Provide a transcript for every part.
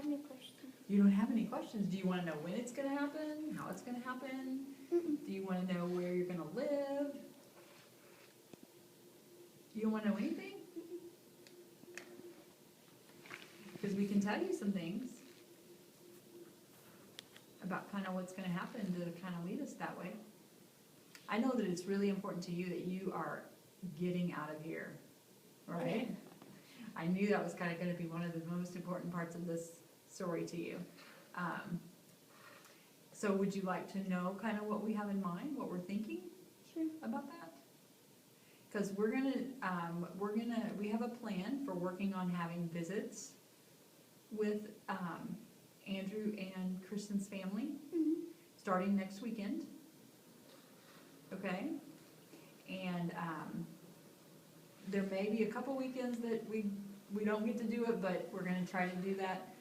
have any questions. You don't have any questions. Do you want to know when it's going to happen? How it's going to happen? Do you want to know where you're going to live? You don't want to know anything? Because we can tell you some things about kind of what's going to happen to kind of lead us that way. I know that it's really important to you that you are getting out of here, right? I knew that was kind of going to be one of the most important parts of this story to you. So would you like to know kind of what we have in mind, what we're thinking about that? Because we have a plan for working on having visits with Andrew and Kristen's family starting next weekend. Okay? And there may be a couple weekends that we don't get to do it, but we're going to try to do that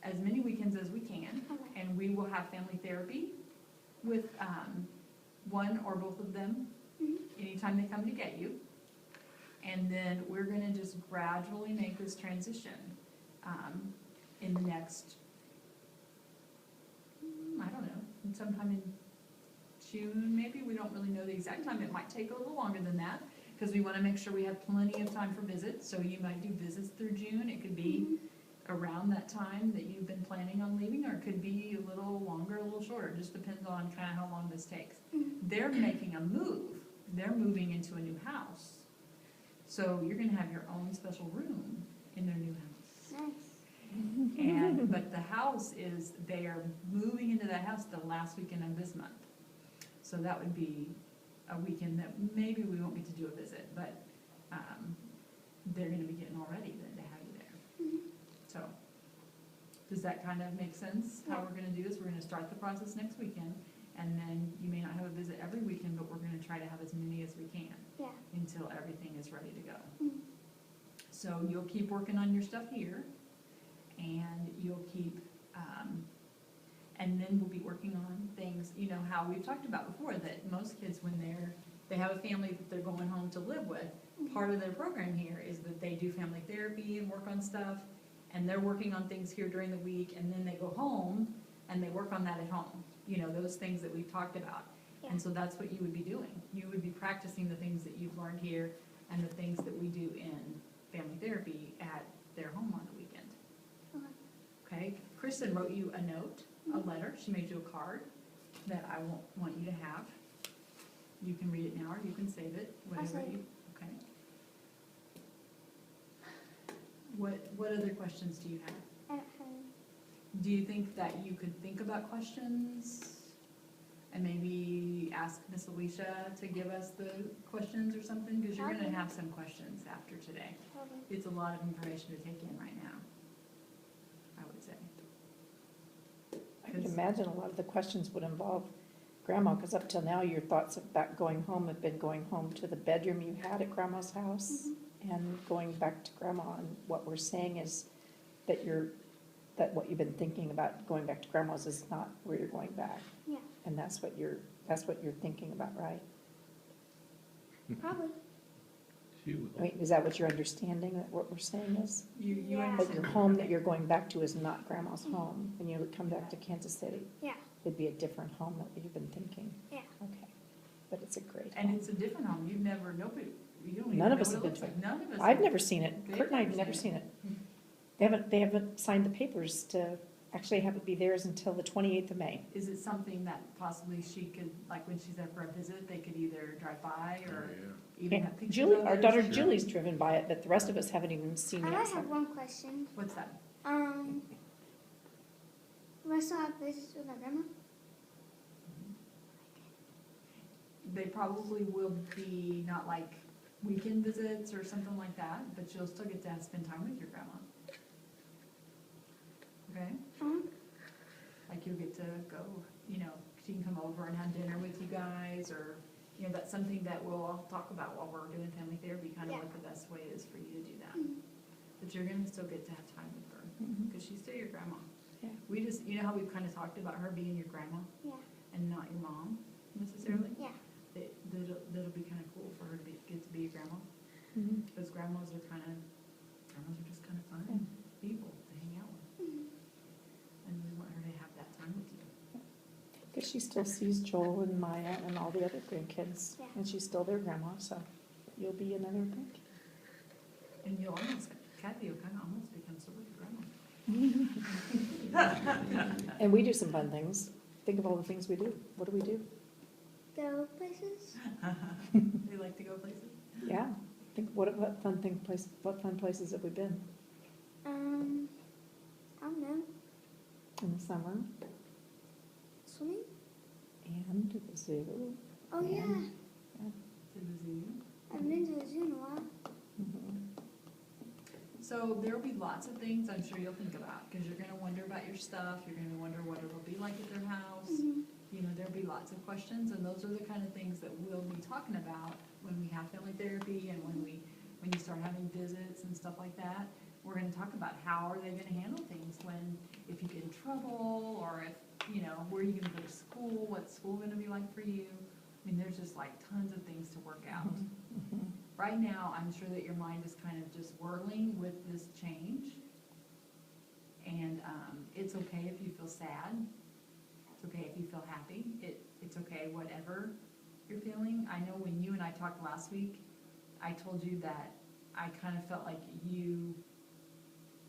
as many weekends as we can. And we will have family therapy with one or both of them anytime they come to get you. And then we're going to just gradually make this transition in the next, I don't know, sometime in June maybe. We don't really know the exact time. It might take a little longer than that because we want to make sure we have plenty of time for visits. So you might do visits through June. It could be around that time that you've been planning on leaving, or it could be a little longer, a little shorter. It just depends on kind of how long this takes. They're making a move. They're moving into a new house. So you're going to have your own special room in their new house. Nice. But the house is, they are moving into that house the last weekend of this month. So that would be a weekend that maybe we won't get to do a visit, but they're going to be getting all ready then to have you there. So does that kind of make sense? How we're going to do this? We're going to start the process next weekend, and then you may not have a visit every weekend, but we're going to try to have as many as we can until everything is ready to go. So you'll keep working on your stuff here, and you'll keep, and then we'll be working on things, you know, how we've talked about before, that most kids, when they have a family that they're going home to live with, part of their program here is that they do family therapy and work on stuff, and they're working on things here during the week, and then they go home and they work on that at home. You know, those things that we've talked about. And so that's what you would be doing. You would be practicing the things that you've learned here and the things that we do in family therapy at their home on the weekend. Okay? Kristen wrote you a note, a letter. She made you a card that I want you to have. You can read it now, or you can save it, whatever you. Okay. What other questions do you have? I don't have any. Do you think that you could think about questions and maybe ask Miss Alicia to give us the questions or something? Because you're going to have some questions after today. It's a lot of information to take in right now, I would say. I could imagine a lot of the questions would involve Grandma, because up till now your thoughts about going home have been going home to the bedroom you had at Grandma's house and going back to Grandma. And what we're saying is that what you've been thinking about going back to Grandma's is not where you're going back. Yeah. And that's what you're thinking about, right? Probably. I mean, is that what you're understanding, that what we're saying is? You Yeah. That understand? your home that you're going back to is not Grandma's home, and you would come back to Kansas City? Yeah. It'd be a different home that you've been thinking? Yeah. Okay, but it's a great And home. it's a different home. You've never, nobody, you don't even None know of us what have it looks been like. None of us. I've have. never seen it, They've Kurt and I have never never seen seen it. They haven't signed the papers to actually have it be theirs until the 28th of May. Is it something that possibly she could, like when she's there for a visit, they could either drive by or even have pictures Julie, of our it or daughter something? Julie's driven by it, but the rest of us haven't even seen I it. have one question. What's that? Will I still have visits with my grandma? They probably will be not like weekend visits or something like that, but you'll still get to spend time with your grandma. Okay? Like you'll get to go, you know, she can come over and have dinner with you guys, or, you know, that's something that we'll all talk about while we're doing family therapy, kind of what the best way is for you to do that. But you're gonna still get to have time with her, because she's still your grandma. Yeah. We just, you know how we've kind of talked about her being your grandma Yeah. and not your mom necessarily? Yeah. That'll be kind of cool for her to get to be your grandma, because grandmas are just kind of fun people to hang out with. she still sees Joel and Maya and all the other grandkids, Yeah. and she's still their grandma, so you'll be another grandkid. And you'll almost, Kathy will kind of almost become sort of grandma. And we do some fun things. Think of all the things we do. What do we do? Go places. They like to go places? Yeah. Think what fun places have we been I don't know. in the summer? Swimming? And to the zoo. Oh yeah. To the zoo? I haven't been to the zoo in a while. Mhm. So there'll be lots of things I'm sure you'll think about, because you're gonna wonder about your stuff, you're gonna wonder what it'll be like at their house. Mhm. You know, there'll be lots of questions, and those are the kind of things that we'll be talking about when we have family therapy and when you start having visits and stuff like that. We're gonna talk about how are they gonna handle things if you get in trouble, or if, you know, where are you gonna go to school, what's school gonna be like for you? I mean, there's just like tons of things to work out. Mhm. Right now, I'm sure that your mind is kind of just whirling with this change. And it's okay if you feel sad. It's okay if you feel happy. It's okay, whatever you're feeling. I know when you and I talked last week, I told you that I kind of felt like you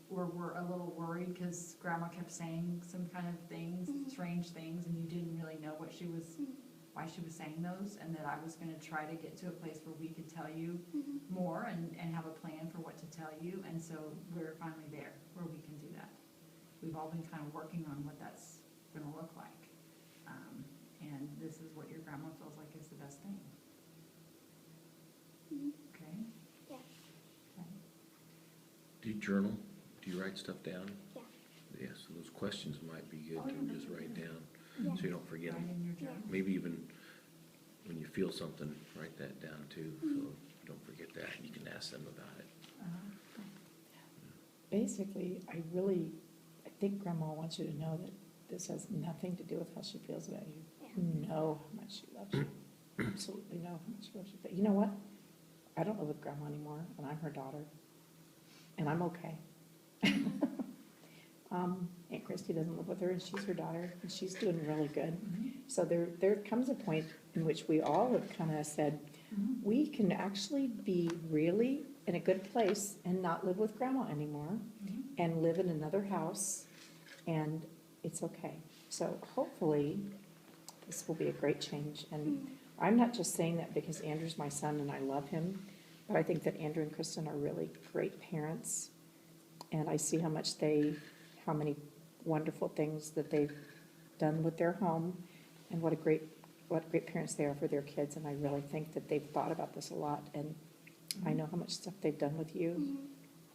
were a little worried because Grandma kept saying some kind of things, Mhm. strange things, and you didn't really know why she was saying those, and that I was gonna try to get to a place where we could tell you Mhm. more and have a plan for what to tell you, and so we're finally there where we can do that. We've all been kind of working on what that's gonna look like. And this is what your grandma feels like is the best thing, Mhm. okay? Yeah. Okay. Do you journal? Do you write stuff down? Yeah. Yeah, so those questions might be good Oh, yeah, to just that's write good. down, Yeah. so you don't forget Write them. in your journal. Maybe even when you feel something, write that down too, so Mhm. you don't forget that, and you can ask them about it. Uh-huh. Basically, I think Grandma wants you to know that this has nothing to do with how she feels about you. Yeah. You know how much she loves you. Absolutely know how much she loves you. But you know what? I don't live with Grandma anymore, and I'm her daughter, and I'm okay. Aunt Christy doesn't live with her, and she's her daughter, and she's doing really good. Mhm. So there comes a point in which we all have kind of said, Mhm. we can actually be really in a good place and not live with Grandma anymore, Mhm. and live in another house, and it's okay. So hopefully, this will be a great change. And Mhm. I'm not just saying that because Andrew's my son and I love him, but I think that Andrew and Kristen are really great parents. And I see how many wonderful things that they've done with their home, and what great parents they are for their kids. And I really think that they've thought about this a lot, and I know how much stuff they've done with you, Mhm.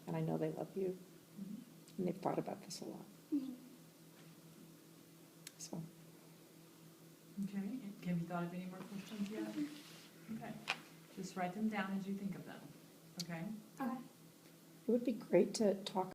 and I know they love you, Mhm. and they've thought about this a lot. Mhm. So, Okay, and have you thought of any more questions yet? Okay, just write them down as you think of them, okay? Okay. it would be great to talk